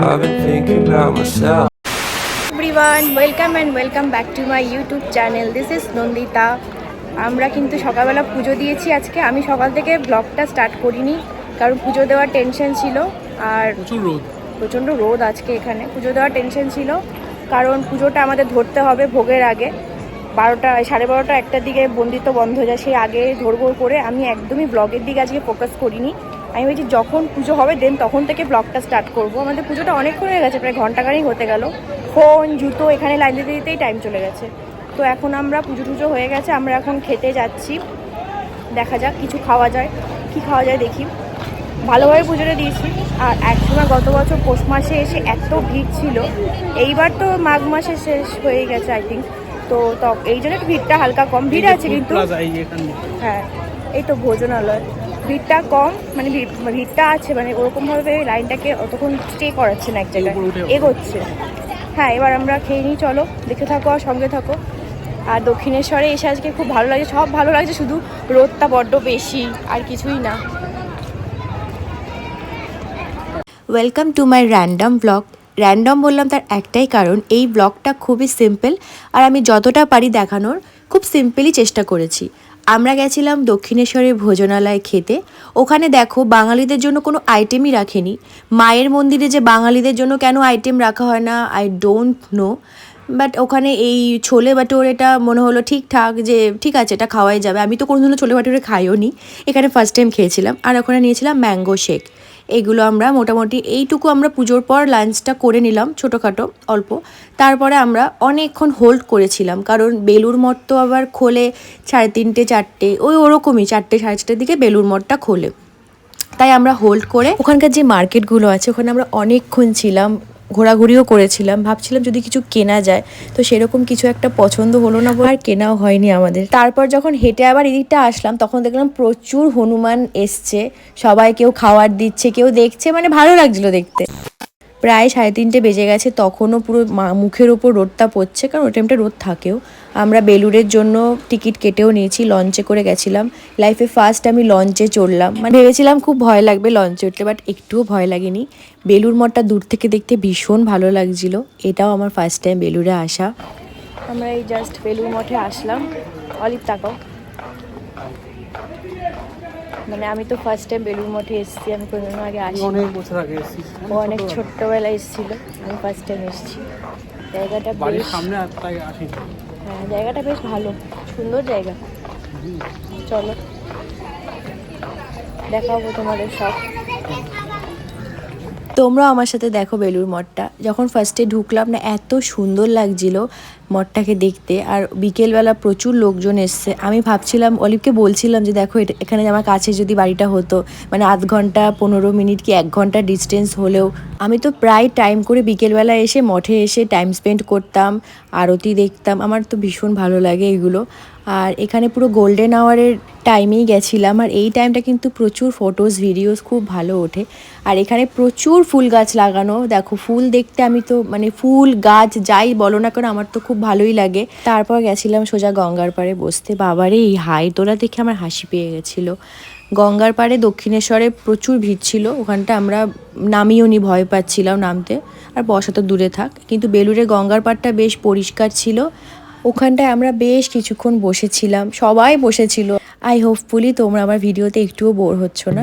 I've been thinking about myself. Everyone welcome and welcome back to my YouTube channel. This is Nandita. আমরা কিন্তু সকালবেলা পুজো দিয়েছি আজকে। আমি সকাল থেকে ব্লগটা স্টার্ট করিনি, কারণ পুজো দেওয়ার টেনশন ছিল, আর প্রচণ্ড রোদ আজকে এখানে। পুজো দেওয়ার টেনশন ছিল, কারণ পুজোটা আমাদের ধরতে হবে ভোগের আগে। 12টা 12:30 1টার দিকে বন্দিত বন্ধ হয়ে যায়, সেই আগে ধরবো করে আমি একদমই ব্লগের দিকে আজকে ফোকাস করিনি। আমি বলছি যখন পুজো হবে দেন তখন থেকে ব্লগটা স্টার্ট করব। আমাদের পুজোটা অনেকক্ষণ হয়ে গেছে, প্রায় ঘন্টাখানেক হতে গেল। ফোন জুতো এখানে লাইন দিতে দিতেই টাইম চলে গেছে। তো এখন আমরা পুজো টুজো হয়ে গেছে, আমরা এখন খেতে যাচ্ছি। দেখা যাক কিছু খাওয়া যায়, কি খাওয়া যায় দেখি। ভালোভাবে পুজোটা দিয়েছি। আর একসময় গত বছর পৌষ মাসে এসে এত ভিড় ছিল, এইবার তো মাঘ মাসে শেষ হয়ে গেছে আই থিঙ্ক। তো এই জন্য ভিড়টা হালকা কম, ভিড় আছে কিন্তু। হ্যাঁ, এই তো ভোজনালয়, ভিড়টা কম, মানে ভিড়টা আছে, মানে ওরকমভাবে লাইনটাকে অতক্ষণ স্টে করাচ্ছে না এক জায়গায়, এগোচ্ছে। হ্যাঁ, এবার আমরা খেয়ে নিই, চলো দেখে থাকো আর সঙ্গে থাকো। আর দক্ষিণেশ্বরে এসে আজকে খুব ভালো লাগছে, সব ভালো লাগছে, শুধু রোদটা বড্ড বেশি, আর কিছুই না। Welcome to my random blog. Random বললাম তার একটাই কারণ, এই ব্লগটা খুবই সিম্পল, আর আমি যতটা পারি দেখানোর খুব সিম্পলই চেষ্টা করেছি। আমরা গেছিলাম দক্ষিণেশ্বরের ভোজনালয় খেতে। ওখানে দেখো বাঙালিদের জন্য কোনো আইটেমই রাখেনি। মায়ের মন্দিরে যে বাঙালিদের জন্য কেন আইটেম রাখা হয় না আই ডোন্ট নো, বাট ওখানে এই ছোলে ভাটোরেটা মনে হলো ঠিকঠাক, যে ঠিক আছে এটা খাওয়াই যাবে। আমি তো কোনোদিনও ছোলে ভাটোরে খাইও নি, এখানে ফার্স্ট টাইম খেয়েছিলাম। আর ওখানে নিয়েছিলাম ম্যাঙ্গো শেক। এইগুলো আমরা মোটামুটি এইটুকু আমরা পুজোর পর লাঞ্চটা করে নিলাম, ছোটোখাটো অল্প। তারপরে আমরা অনেকক্ষণ হোল্ড করেছিলাম, কারণ বেলুড় মঠ তো আবার খোলে 3:30 4টে, ওরকমই 4টে 4:30টার দিকে বেলুড় মঠটা খোলে। তাই আমরা হোল্ড করে ওখানকার যে মার্কেটগুলো আছে ওখানে আমরা অনেকক্ষণ ছিলাম, ঘোরাঘুরিও করেছিলাম। ভাবছিলাম যদি কিছু কেনা যায়, তো সেরকম কিছু একটা পছন্দ হলো না, আর কেনাও হয়নি আমাদের। তারপর যখন হেঁটে আবার এদিকটা আসলাম, তখন দেখলাম প্রচুর হনুমান এসছে, সবাই কেউ খাওয়ার দিচ্ছে, কেউ দেখছে, মানে ভালো লাগছিলো দেখতে। প্রায় 3:30 বেজে গেছে, তখনও পুরো মুখের ওপর রোদটা পড়ছে, কারণ ওই টাইমটা রোদ থাকেও। আমরা বেলুড়ের জন্য টিকিট কেটেও নিয়েছি, লঞ্চে করে গেছিলাম। লাইফে ফার্স্ট আমি লঞ্চে চড়লাম, মানে ভেবেছিলাম খুব ভয় লাগবে লঞ্চে উঠলে, বাট একটুও ভয় লাগেনি। বেলুড় মঠটা দূর থেকে দেখতে ভীষণ ভালো লাগছিল। এটাও আমার ফার্স্ট টাইম বেলুড়ে আসা। আমরা এই জাস্ট বেলুড় মঠে আসলাম। অলিভ তাকাও, মানে আমি তো ফার্স্ট টাইম বেলুড় মঠে এসেছি, আমি কোনোদিনও আগে আসি, অনেক বছর আগে এসেছি, ও অনেক ছোট্টবেলায় এসেছিল, আমি ফার্স্ট টাইম এসেছি। জায়গাটা বেশ সামনে আসি। হ্যাঁ, জায়গাটা বেশ ভালো, সুন্দর জায়গা। চলো দেখাবো তোমাদের সব। তোমরাও আমার সাথে দেখো বেলুড় মঠটা। যখন ফার্স্টে ঢুকলাম না, এত সুন্দর লাগছিল মঠটাকে দেখতে। আর বিকেলবেলা প্রচুর লোকজন এসছে। আমি ভাবছিলাম, অলিভকে বলছিলাম যে দেখো এখানে আমার কাছে যদি বাড়িটা হতো, মানে আধ ঘন্টা 15 মিনিট কি 1 ঘন্টা ডিস্টেন্স হলেও, আমি তো প্রায় টাইম করে বিকেলবেলা এসে মঠে এসে টাইম স্পেন্ড করতাম, আরতি দেখতাম। আমার তো ভীষণ ভালো লাগে এগুলো। আর এখানে পুরো গোল্ডেন আওয়ারের টাইমেই গেছিলাম, আর এই টাইমটা কিন্তু প্রচুর ফটোস ভিডিওস খুব ভালো ওঠে। আর এখানে প্রচুর ফুল গাছ লাগানো, দেখো ফুল দেখতে আমি তো মানে ফুল গাছ যাই বলো না কেন আমার তো খুব ভালোই লাগে। তারপর গেছিলাম সোজা গঙ্গার পাড়ে বসতে। বাবারে এই হাই তোলা দেখে আমার হাসি পেয়ে গেছিলো। গঙ্গার পাড়ে দক্ষিণেশ্বরে প্রচুর ভিড় ছিল, ওখানটা আমরা নামিও নি, ভয় পাচ্ছিলাম নামতে। আর বসা তো দূরে থাক, কিন্তু বেলুড়ে গঙ্গার পাড়টা বেশ পরিষ্কার ছিল। ওখানটায় আমরা বেশ কিছুক্ষণ বসেছিলাম, সবাই বসেছিল। আই হোপফুলি তোমরা আমার ভিডিওতে একটুও বোর হচ্ছ না।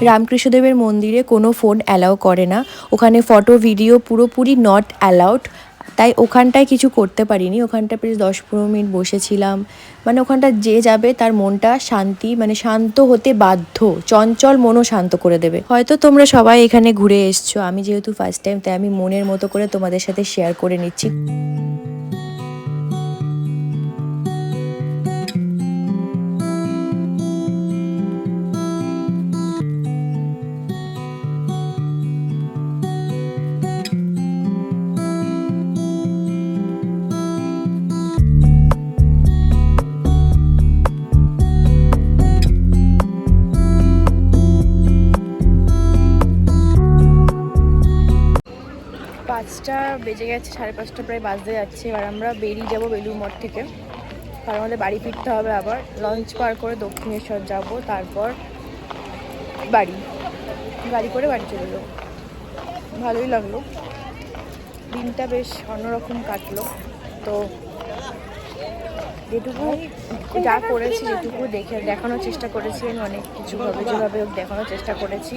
রামকৃষ্ণদেবের মন্দিরে কোনো ফোন অ্যালাউ করে না, ওখানে ফটো ভিডিও পুরোপুরি নট অ্যালাউড। তাই ওখানটায় কিছু করতে পারিনি। ওখানটা প্রায় 10-15 মিনিট বসেছিলাম। মানে ওখানটা যে যাবে তার মনটা শান্তি, মানে শান্ত হতে বাধ্য, চঞ্চল মনও শান্ত করে দেবে। হয়তো তোমরা সবাই এখানে ঘুরে এসছো, আমি যেহেতু ফার্স্ট টাইম তাই আমি মনের মতো করে তোমাদের সাথে শেয়ার করে নিচ্ছি। বেজে গেছে, 5:30 প্রায় বাজতে যাচ্ছে। এবার আমরা বেরিয়ে যাব বেলুড় মঠ থেকে। কারণ আমাদের বাড়ি ফিরতে হবে, আবার লঞ্চ পার করে দক্ষিণেশ্বর যাব, তারপর গাড়ি করে বাড়ি চলে যাবো। ভালোই লাগলো, দিনটা বেশ অন্যরকম কাটলো। তো যেটুকু যা করেছি, যেটুকু দেখানোর চেষ্টা করেছি, আমি অনেক কিছুভাবে যেভাবে দেখানোর চেষ্টা করেছি।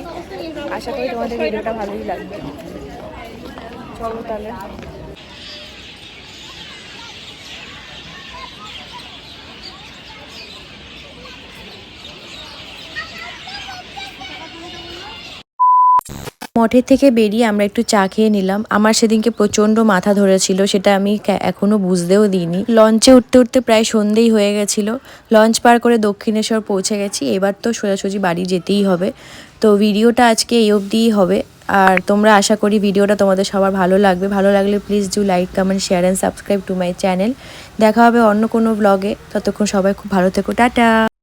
আশা করি তোমাদের ভিডিওটা ভালোই লাগবে। চলো তাহলে। মঠের থেকে বেরিয়ে আমরা একটু চা খেয়ে নিলাম। আমার সেদিনকে প্রচণ্ড মাথা ধরেছিল, সেটা আমি এখনও বুঝতেও দিইনি। লঞ্চে উঠতে উঠতে প্রায় সন্ধেই হয়ে গেছিলো। লঞ্চ পার করে দক্ষিণেশ্বর পৌঁছে গেছি, এবার তো সোজাসুজি বাড়ি যেতেই হবে। তো ভিডিওটা আজকে এই অবধিই হবে। আর তোমরা আশা করি ভিডিওটা তোমাদের সবার ভালো লাগবে। ভালো লাগলে please do like, comment, share and subscribe to my channel. দেখা হবে অন্য কোনো ব্লগে। ততক্ষণ সবাই খুব ভালো থেকো, টাটা।